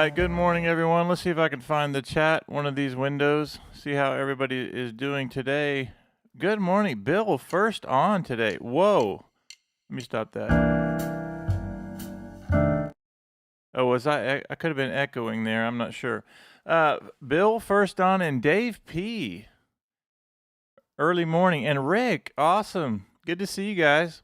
right, good morning, everyone. Let's see if I can find the chat, one of these windows, see how everybody is doing today. Good morning, Bill, first on today. Whoa, let me stop that. Oh, was I could have been echoing there, I'm not sure. Bill, first on, and Dave P. Early morning, and Rick, awesome. Good to see you guys.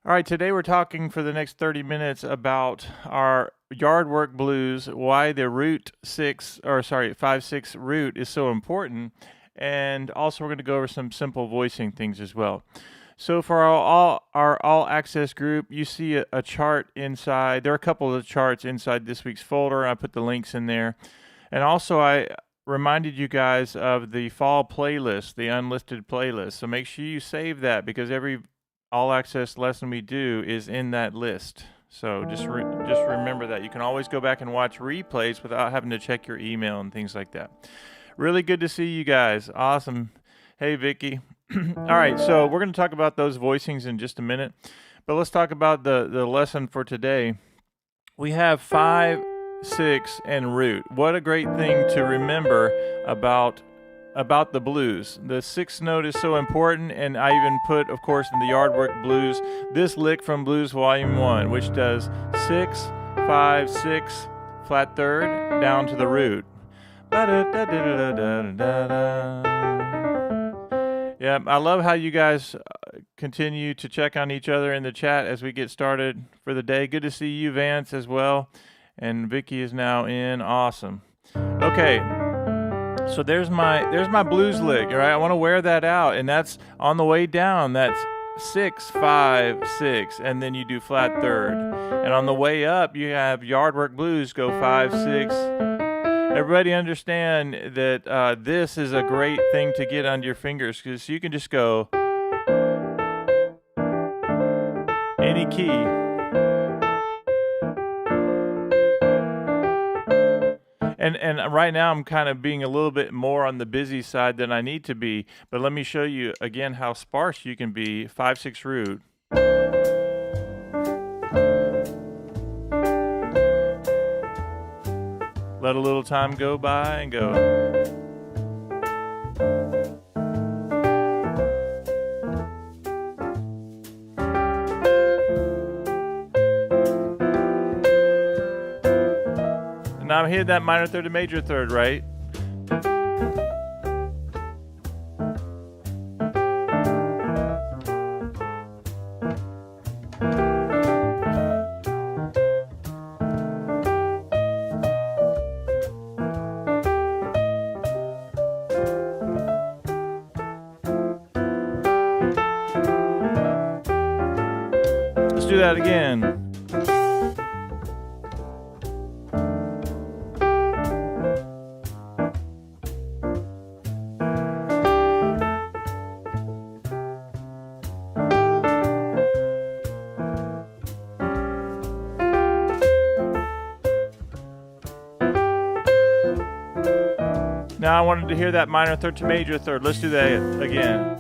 All right, today we're talking for the next 30 minutes about our yard work blues, why the 5/6 root is so important, and also we're going to go over some simple voicing things as well. So for our all access group, you see a chart inside. There are a couple of charts inside this week's folder. I put the links in there. And also I reminded you guys of the fall playlist, the unlisted playlist. So make sure you save that because every all access lesson we do is in that list. So just remember that. You can always go back and watch replays without having to check your email and things like that. Really good to see you guys. Awesome. Hey, Vicky. All right, so we're going to talk about those voicings in just a minute. But let's talk about the lesson for today. We have 5, 6, and root. What a great thing to remember about the blues. The 6th note is so important, and I even put, of course, in the yard work blues, this lick from Blues Volume 1, which does 6, 5, 6, flat third, down to the root. Yeah, I love how you guys continue to check on each other in the chat as we get started for the day. Good to see you, Vance, as well. And Vicky is now in. Awesome. Okay. So there's my blues lick, all right? I want to wear that out, and that's on the way down. That's 6, 5, 6, and then you do flat third. And on the way up, you have yard work blues, go 5, 6. Everybody understand that this is a great thing to get under your fingers because you can just go any key. And right now I'm kind of being a little bit more on the busy side than I need to be, but let me show you again how sparse you can be. 5, 6 root. Let a little time go by and go. Now I'm hitting that minor third to major third, right? Let's do that again. Now I wanted to hear that minor third to major third. Let's do that again.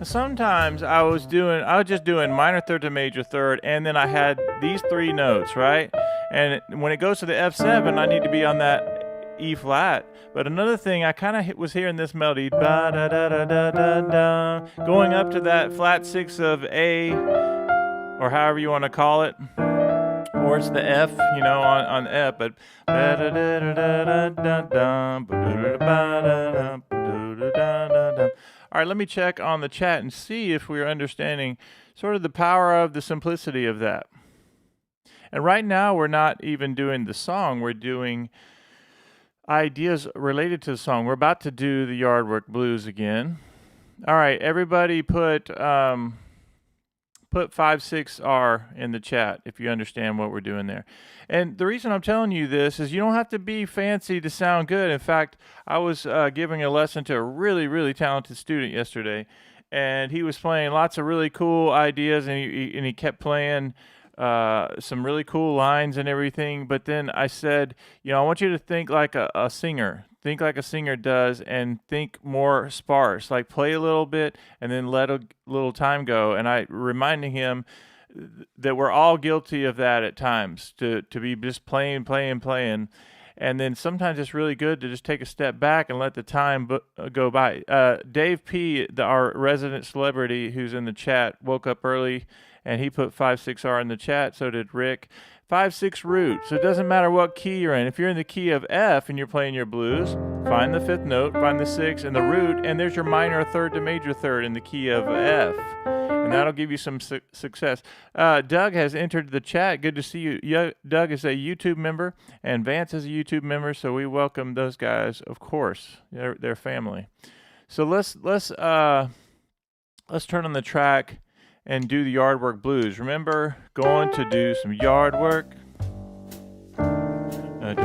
Sometimes I was just doing minor third to major third, and then I had these 3 notes, right? And when it goes to the F7, I need to be on that E flat. But another thing, I kind of was hearing this melody, ba da da da da da da, going up to that flat 6 of A, or however you want to call it, or it's the F, on F, but ba da da da da da da, ba da da da da da. All right, let me check on the chat and see if we're understanding sort of the power of the simplicity of that. And right now, we're not even doing the song. We're doing ideas related to the song. We're about to do the yard work blues again. All right, everybody put put 5/6 in the chat if you understand what we're doing there. And the reason I'm telling you this is you don't have to be fancy to sound good. In fact, I was giving a lesson to a really, really talented student yesterday, and he was playing lots of really cool ideas, and he kept playing some really cool lines and everything. But then I said, I want you to think like a singer. Think like a singer does, and think more sparse. Like play a little bit and then let a little time go. And I reminding him that we're all guilty of that at times, to be just playing. And then sometimes it's really good to just take a step back and let the time go by. Dave P., our resident celebrity who's in the chat, woke up early and he put 5/6 in the chat. So did Rick. 5/6 root. So it doesn't matter what key you're in. If you're in the key of F and you're playing your blues, find the 5th note, find the 6th and the root, and there's your minor third to major third in the key of F. And that'll give you some success. Doug has entered the chat. Good to see you. Doug is a YouTube member, and Vance is a YouTube member, so we welcome those guys, of course. They're family. So let's turn on the track and do the yard work blues. Remember, going to do some yard work. Going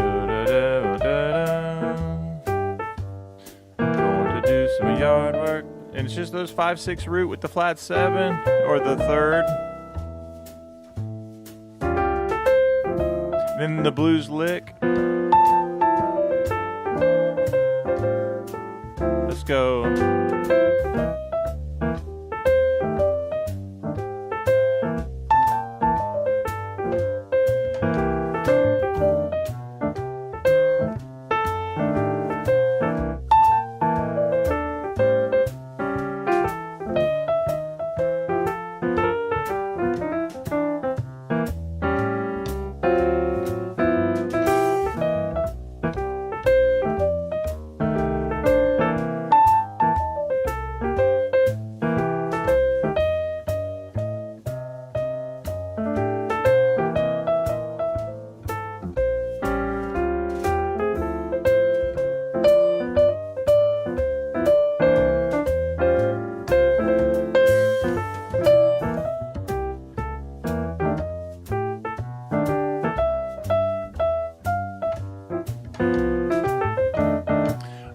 to do some yard work. And it's just those 5/6 root with the flat 7 or the 3rd. Then the blues lick. Let's go.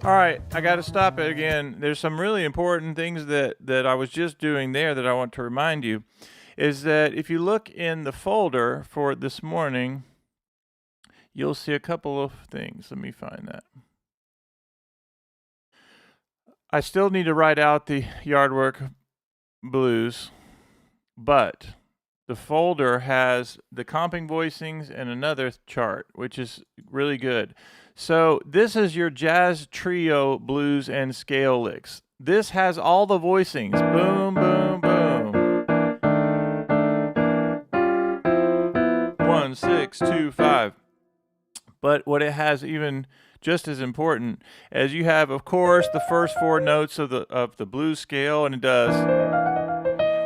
All right, I got to stop it again. There's some really important things that I was just doing there that I want to remind you, is that if you look in the folder for this morning, you'll see a couple of things. Let me find that. I still need to write out the yard work blues, but the folder has the comping voicings and another chart, which is really good. So this is your jazz trio blues and scale licks. This has all the voicings. Boom, boom, boom. 1, 6, 2, 5. But what it has, even just as important, as you have, of course, the first 4 notes of the blues scale, and it does,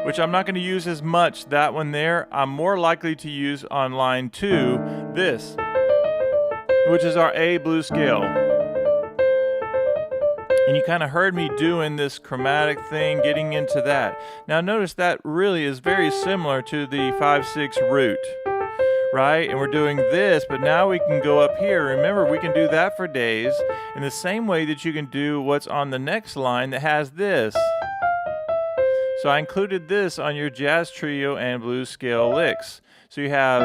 which I'm not going to use as much, that one there. I'm more likely to use on line 2 this, which is our A blues scale. And you kind of heard me doing this chromatic thing, getting into that. Now notice that really is very similar to the 5/6 root, right? And we're doing this, but now we can go up here. Remember, we can do that for days in the same way that you can do what's on the next line that has this. So I included this on your jazz trio and blues scale licks. So you have,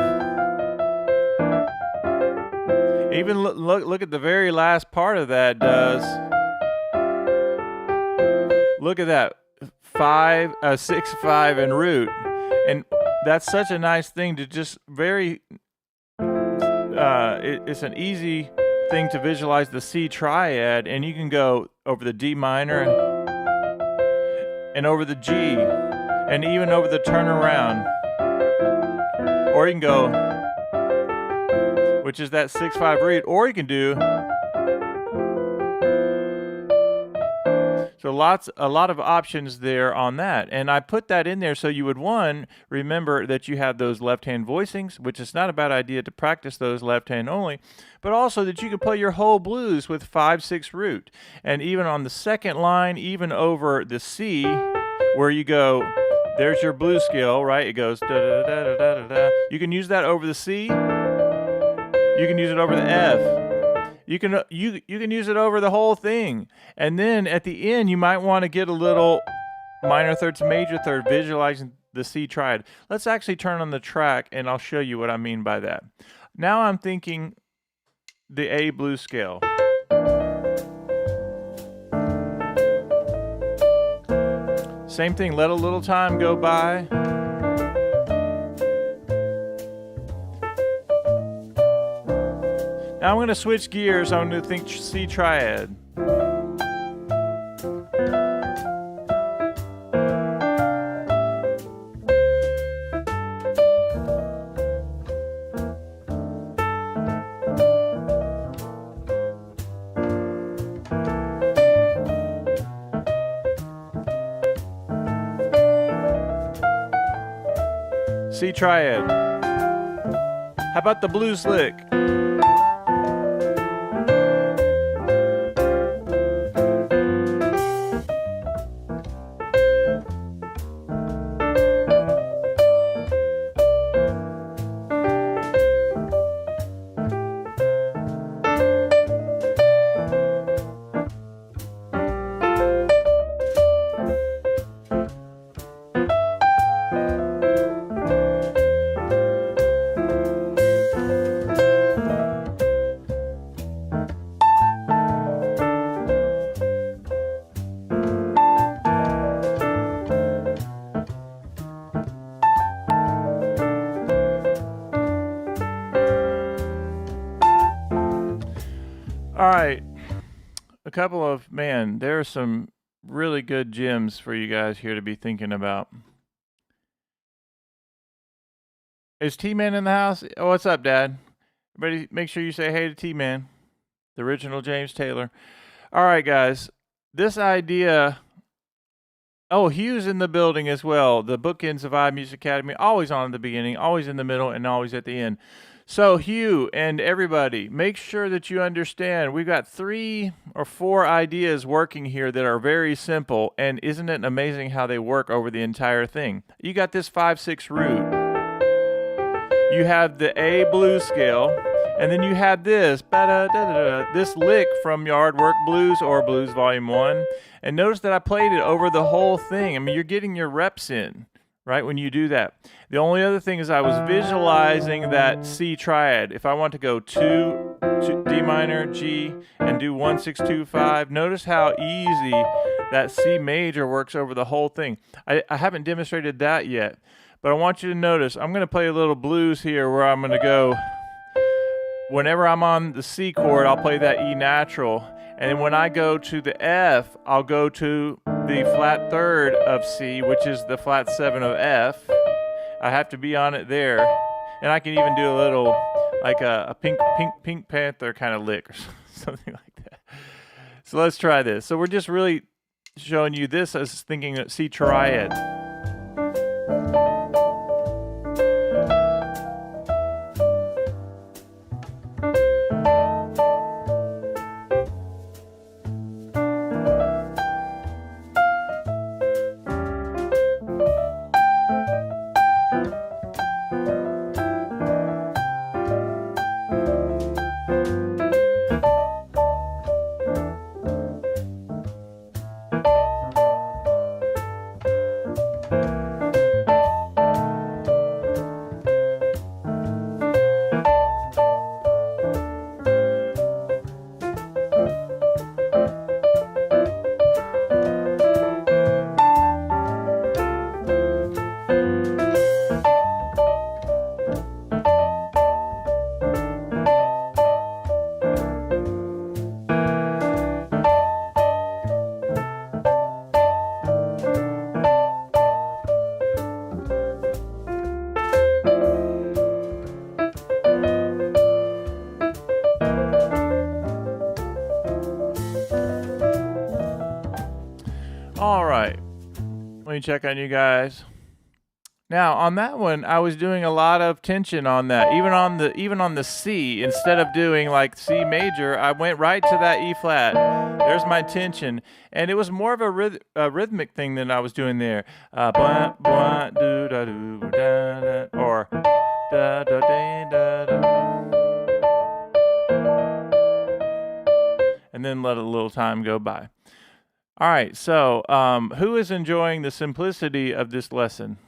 even look at the very last part of that does. Look at that, 6, 5, and root, and that's such a nice thing to just it's an easy thing to visualize the C triad, and you can go over the D minor and over the G, and even over the turnaround, or you can go, which is that 6, 5 root, or you can do. So a lot of options there on that. And I put that in there so you would, one, remember that you have those left-hand voicings, which is not a bad idea to practice those left-hand only, but also that you can play your whole blues with 5, 6 root. And even on the second line, even over the C, where you go There's your blues scale, right? It goes da da da da da da da. You can use that over the C. You can use it over the F. You can use it over the whole thing. And then at the end, you might want to get a little minor third to major third, visualizing the C triad. Let's actually turn on the track, and I'll show you what I mean by that. Now I'm thinking the A blues scale. Same thing, let a little time go by. Now I'm going to switch gears. I'm going to think C triad. C triad. How about the blues lick? All right, a couple of, man, there are some really good gems for you guys here to be thinking about. Is T-Man in the house? Oh, what's up, Dad? Everybody, make sure you say hey to T-Man, the original James Taylor. All right, guys, this idea. Oh, Hugh's in the building as well. The bookends of iMusicAcademy, always on at the beginning, always in the middle, and always at the end. So Hugh and everybody, make sure that you understand we've got 3 or 4 ideas working here that are very simple, and isn't it amazing how they work over the entire thing? You got this 5/6 root. You have the A blues scale, and then you have this this lick from Yard Work Blues or Blues Volume 1. And notice that I played it over the whole thing. I mean, you're getting your reps in, right, when you do that. The only other thing is I was visualizing that C triad. If I want to go 2, D minor, G, and do 1, 6, 2, 5, notice how easy that C major works over the whole thing. I haven't demonstrated that yet, but I want you to notice, I'm going to play a little blues here where I'm going to go, whenever I'm on the C chord, I'll play that E natural. And when I go to the F, I'll go to the flat third of C, which is the flat 7 of F. I have to be on it there. And I can even do a little, like a Pink Panther kind of lick or something like that. So let's try this. So we're just really showing you this as thinking of C triad. All right, let me check on you guys. Now on that one, I was doing a lot of tension on that. Even on the C, instead of doing like C major, I went right to that E flat. There's my tension, and it was more of a rhythmic thing than I was doing there. Blah, blah, do, da, do, da, da, or da, da, da, da, da. And then let a little time go by. All right, so who is enjoying the simplicity of this lesson?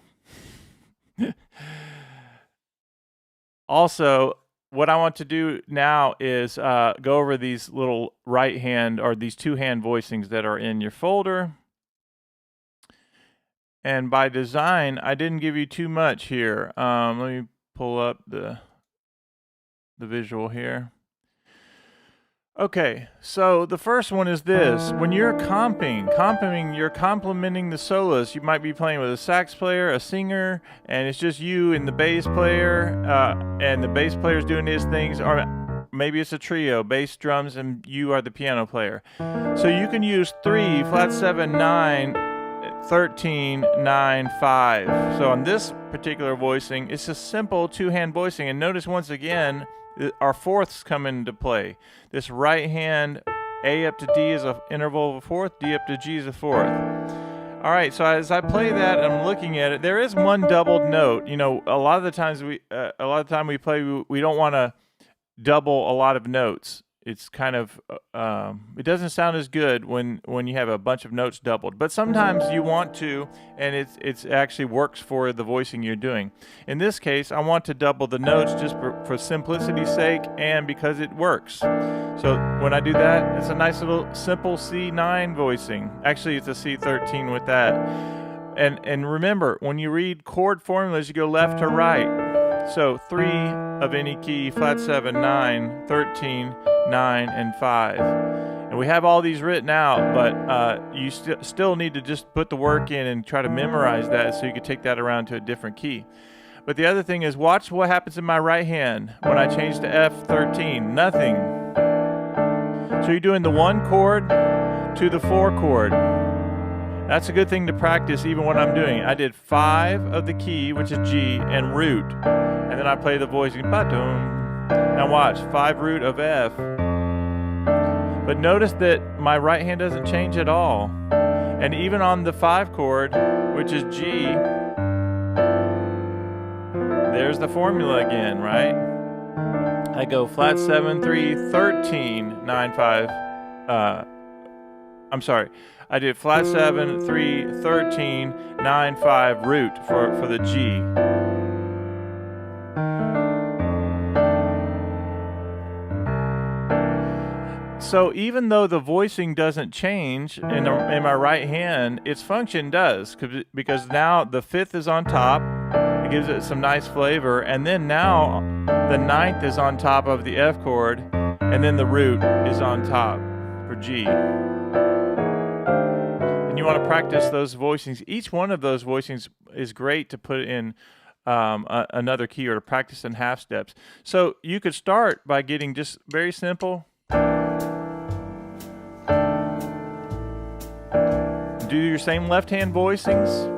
Also, what I want to do now is go over these little right hand or these two hand voicings that are in your folder. And by design, I didn't give you too much here. Let me pull up the visual here. Okay, so the first one is this. When you're comping, you're complementing the soloist. You might be playing with a sax player, a singer, and it's just you and the bass player, and the bass player's doing his things, or maybe it's a trio, bass, drums, and you are the piano player. So you can use 3, flat 7, 9, 13, 9, 5. So on this particular voicing, it's a simple two-hand voicing, and notice once again, our fourths come into play. This right hand, A up to D is an interval of a fourth, D up to G is a fourth. All right, so as I play that, I'm looking at it. There is one doubled note. You know, a lot of the time we play, we don't want to double a lot of notes. It's kind of it doesn't sound as good when you have a bunch of notes doubled, but sometimes you want to, and it's actually works for the voicing you're doing. In this case, I want to double the notes just for simplicity's sake and because it works. So when I do that, it's a nice little simple C9 voicing. Actually, it's a C13 with that. And remember, when you read chord formulas, you go left to right. So 3 of any key, flat 7, 9, 13, 9, and 5. And we have all these written out, but you still need to just put the work in and try to memorize that so you can take that around to a different key. But the other thing is, watch what happens in my right hand when I change to F13. Nothing. So you're doing the 1 chord to the 4 chord. That's a good thing to practice even when I'm doing it. I did 5 of the key, which is G, and root. And then I play the voicing. Now watch, 5 root of F. But notice that my right hand doesn't change at all. And even on the 5 chord, which is G, there's the formula again, right? I go flat 7, 3, 13, 9, 5. I'm sorry. I did flat 7, 3, 13, 9, 5 root for the G. So even though the voicing doesn't change in my right hand, its function does, because now the 5th is on top. It gives it some nice flavor, and then now the 9th is on top of the F chord, and then the root is on top for G. And you want to practice those voicings. Each one of those voicings is great to put in another key or to practice in half steps. So you could start by getting just very simple. Do your same left hand voicings.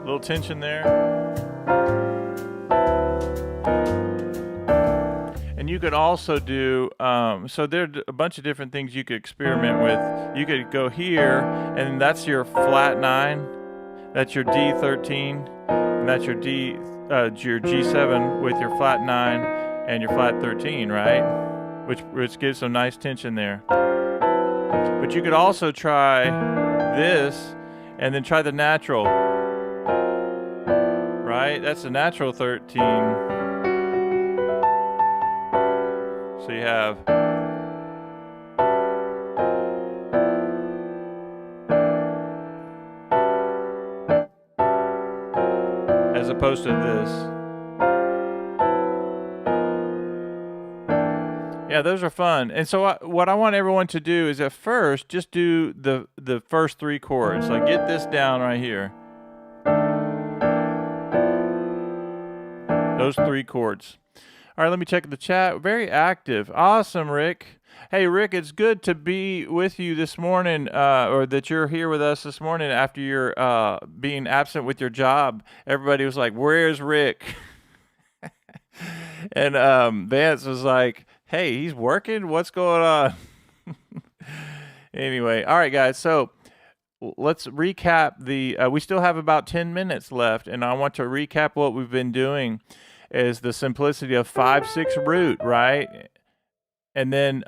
Little tension there. And you could also do, so there are a bunch of different things you could experiment with. You could go here, and that's your flat 9. That's your D13, and that's your your G7 with your flat 9 and your flat 13, right? Which gives some nice tension there. But you could also try this, and then try the natural, right? That's the natural 13. So you have as opposed to this. Yeah, those are fun. And so what I want everyone to do is at first just do the first 3 chords. Like get this down right here. Those 3 chords. All right, let me check the chat. Very active. Awesome, Rick. Hey, Rick, it's good to be with you this morning, or that you're here with us this morning after you're being absent with your job. Everybody was like, "Where's Rick?" And Vance was like, "Hey, he's working? What's going on?" Anyway, all right, guys. So let's recap we still have about 10 minutes left, and I want to recap what we've been doing is the simplicity of 5/6 root, right? And then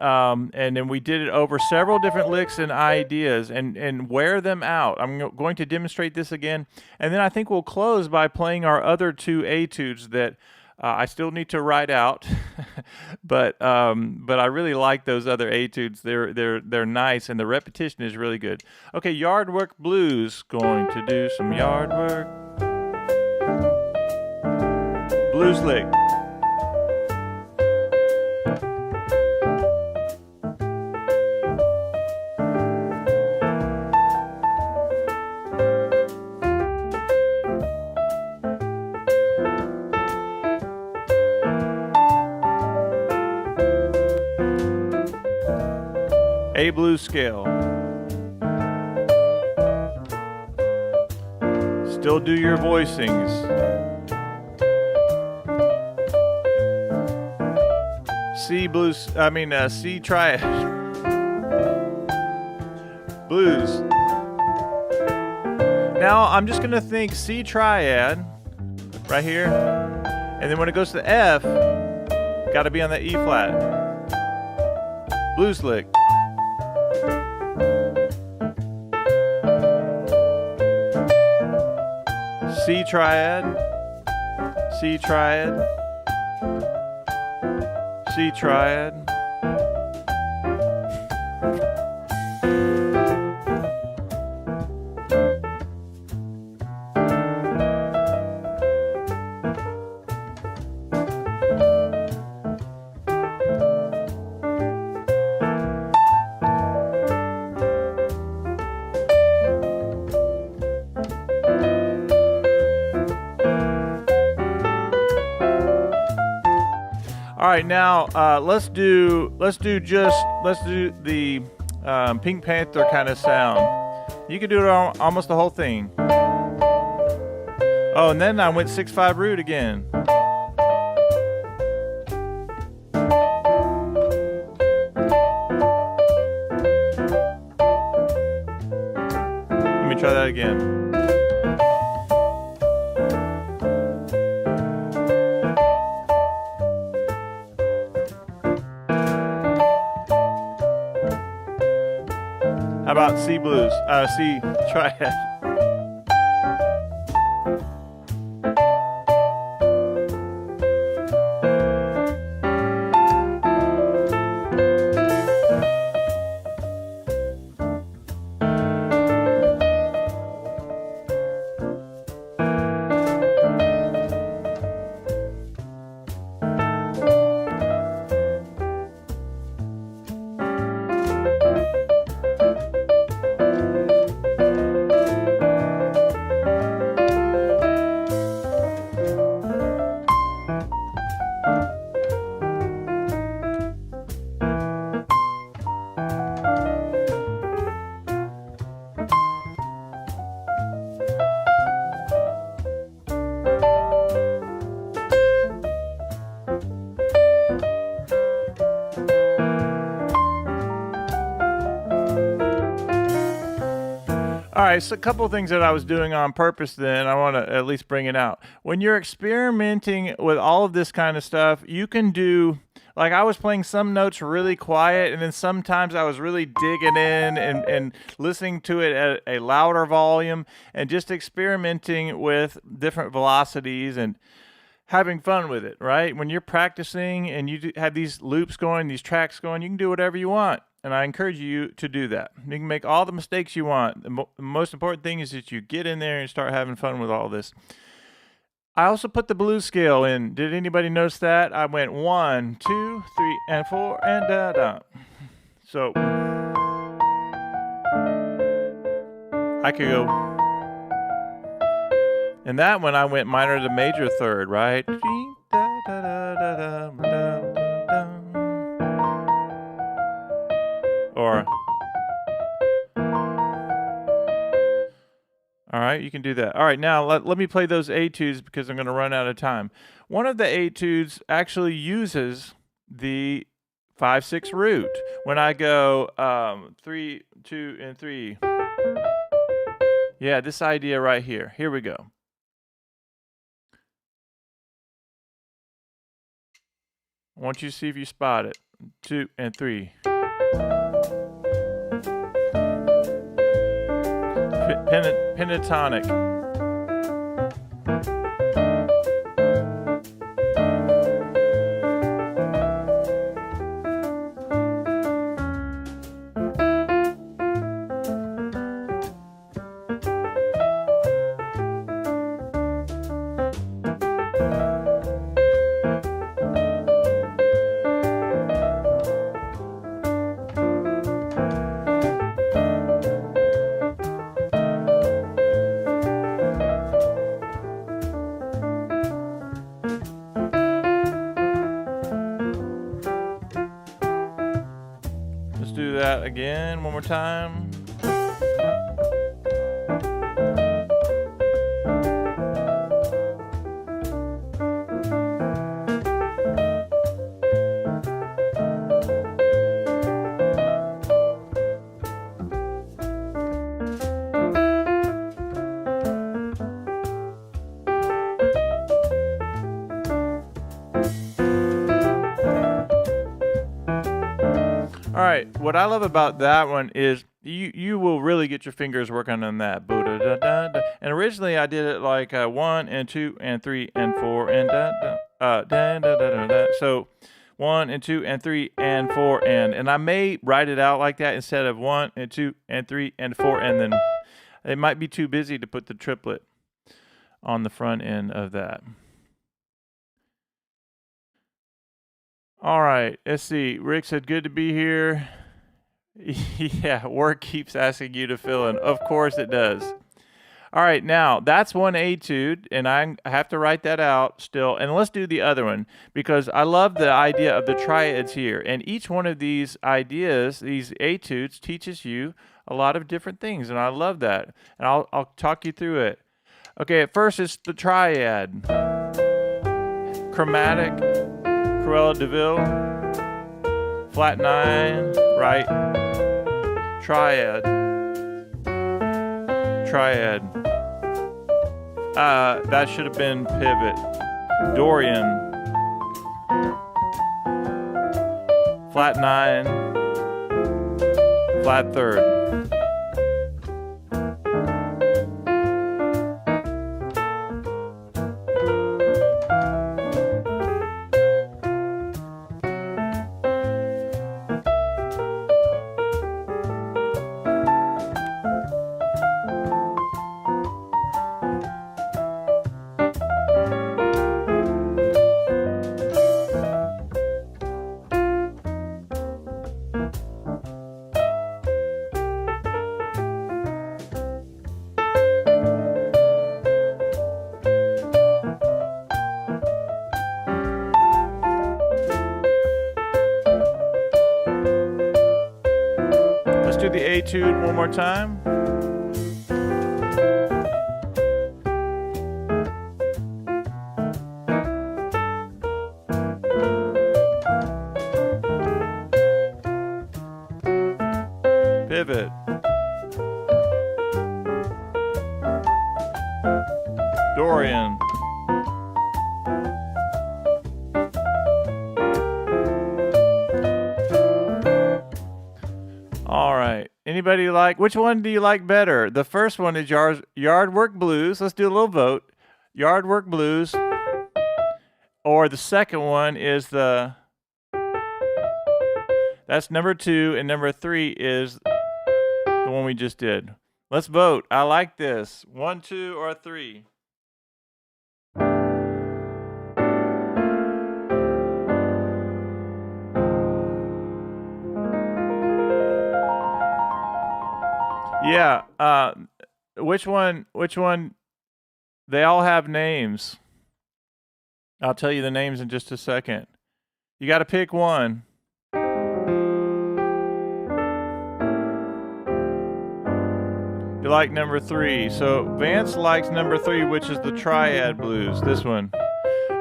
we did it over several different licks and ideas and wear them out. I'm going to demonstrate this again, and then I think we'll close by playing our other two etudes that I still need to write out, but I really like those other etudes. They're nice, and the repetition is really good. Okay, yard work blues. Going to do some yard work. Blues lick. A blues scale. Still do your voicings. C blues, C triad. Blues. Now I'm just gonna think C triad right here, and then when it goes to F, gotta be on the E flat. Blues lick. C triad, C triad, C triad. All right, now let's do the Pink Panther kind of sound. You can do it on almost the whole thing. Oh, and then I went 6/5 root again. Let me try that again. How about C blues? C triad. All right, so a couple of things that I was doing on purpose then, I want to at least bring it out. When you're experimenting with all of this kind of stuff, you can do, like I was playing some notes really quiet, and then sometimes I was really digging in and listening to it at a louder volume and just experimenting with different velocities and having fun with it, right? When you're practicing and you have these loops going, these tracks going, you can do whatever you want. And I encourage you to do that. You can make all the mistakes you want. The most important thing is that you get in there and start having fun with all this. I also put the blues scale in. Did anybody notice that? I went 1, 2, 3, and 4, and da-da. So I could go. And that one I went minor to major third, right? Da, da, da, da, da. right, you can do that. All right, now let me play those etudes because I'm going to run out of time. One of the etudes actually uses the 5/6 root. When I go 3, 2, and 3. Yeah, this idea right here. Here we go. I want you to see if you spot it. 2 and 3. Pentatonic. Let's do that again, one more time. All right, what I love about that one is you will really get your fingers working on that. And originally I did it like 1 and 2 and 3 and 4 and so 1 and 2 and 3 and 4 and I may write it out like that instead of 1 and 2 and 3 and 4 and then it might be too busy to put the triplet on the front end of that. All right, let's see. Rick said, good to be here. Yeah, work keeps asking you to fill in. Of course it does. All right, now that's one etude, and I have to write that out still. And let's do the other one, because I love the idea of the triads here. And each one of these ideas, these etudes, teaches you a lot of different things, and I love that. And I'll talk you through it. Okay, at first it's the triad. Chromatic, Cruella de Vil, flat 9, right, triad, that should have been pivot, Dorian, flat 9, flat 3rd. Do the etude one more time. Pivot. Dorian. All right. Anybody like, which one do you like better? The first one is Yard Work Blues. Let's do a little vote. Yard Work Blues. Or the second one is that's number 2, and number 3 is the one we just did. Let's vote. I like this. 1, 2, or 3. Yeah, which one, they all have names. I'll tell you the names in just a second. You got to pick one. You like number 3. So Vance likes number 3, which is the Triad Blues. This one.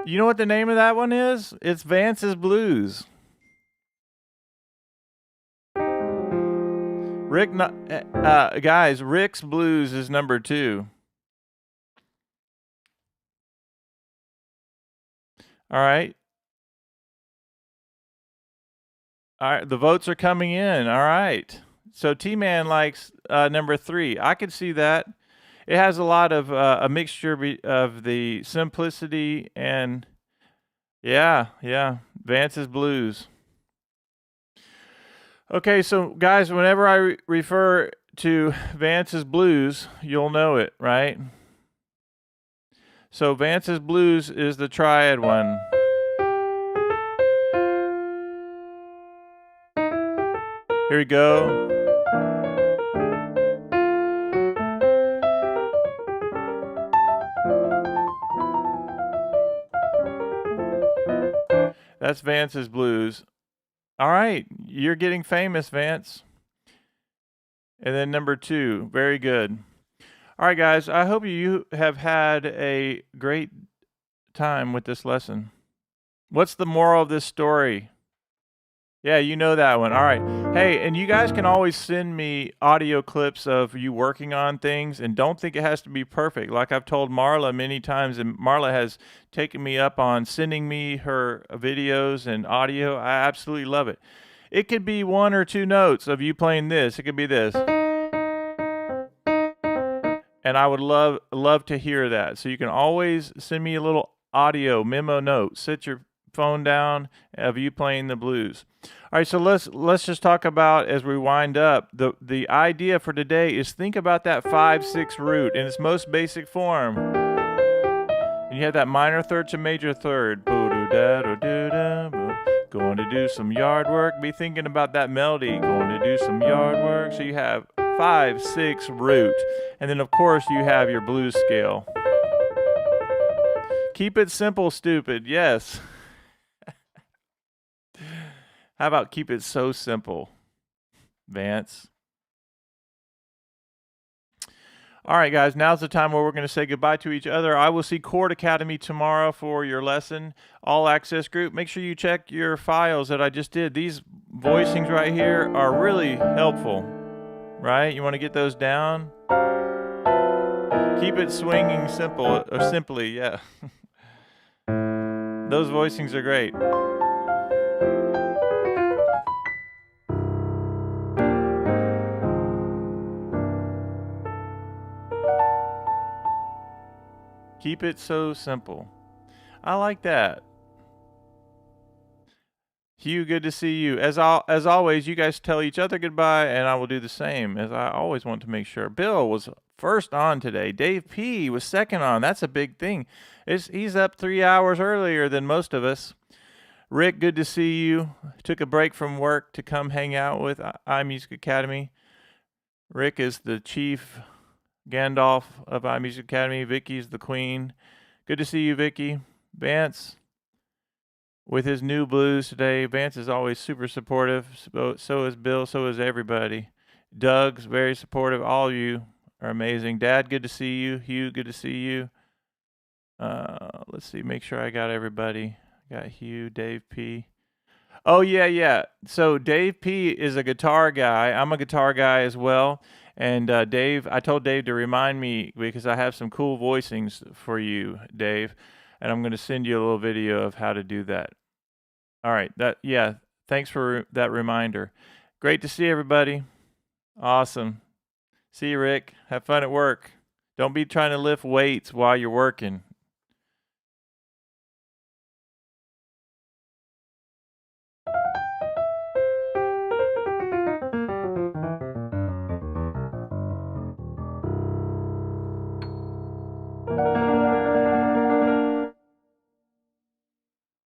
You know what the name of that one is? It's Vance's Blues. Guys, Rick's Blues is number 2. All right. All right, the votes are coming in. All right. So T-Man likes number 3. I could see that. It has a lot of a mixture of the simplicity and yeah, Vance's Blues. Okay, so guys, whenever I refer to Vance's Blues, you'll know it, right? So Vance's Blues is the Triad one. Here we go. That's Vance's Blues. All right, you're getting famous, Vance. And then number 2, very good. All right, guys, I hope you have had a great time with this lesson. What's the moral of this story? Yeah, you know that one. All right. Hey, and you guys can always send me audio clips of you working on things, and don't think it has to be perfect. Like I've told Marla many times, and Marla has taken me up on sending me her videos and audio. I absolutely love it. It could be 1 or 2 notes of you playing this. It could be this. And I would love to hear that. So you can always send me a little audio memo note. Sit your phone down of you playing the blues. All right, so let's just talk about, as we wind up, the idea for today is think about that 5/6 root in its most basic form. And you have that minor third to major third. Going to do some yard work. Be thinking about that melody. Going to do some yard work. So you have 5/6 root. And then of course you have your blues scale. Keep it simple, stupid. Yes. How about keep it so simple, Vance? All right, guys, now's the time where we're going to say goodbye to each other. I will see Chord Academy tomorrow for your lesson, all access group. Make sure you check your files that I just did. These voicings right here are really helpful, right? You want to get those down? Keep it swinging simple, or simply, yeah. Those voicings are great. Keep it so simple. I like that. Hugh, good to see you. As always, you guys tell each other goodbye, and I will do the same, as I always want to make sure. Bill was first on today. Dave P. was second on. That's a big thing. He's up 3 hours earlier than most of us. Rick, good to see you. Took a break from work to come hang out with iMusicAcademy. Rick is the chief Gandalf of iMusicAcademy. Vicky's the queen. Good to see you, Vicky. Vance, with his new blues today. Vance is always super supportive. So is Bill. So is everybody. Doug's very supportive. All of you are amazing. Dad, good to see you. Hugh, good to see you. Let's see. Make sure I got everybody. Got Hugh, Dave P. Oh, yeah. So Dave P is a guitar guy. I'm a guitar guy as well. And Dave, I told Dave to remind me because I have some cool voicings for you, Dave. And I'm going to send you a little video of how to do that. All right. Thanks for that reminder. Great to see everybody. Awesome. See you, Rick. Have fun at work. Don't be trying to lift weights while you're working.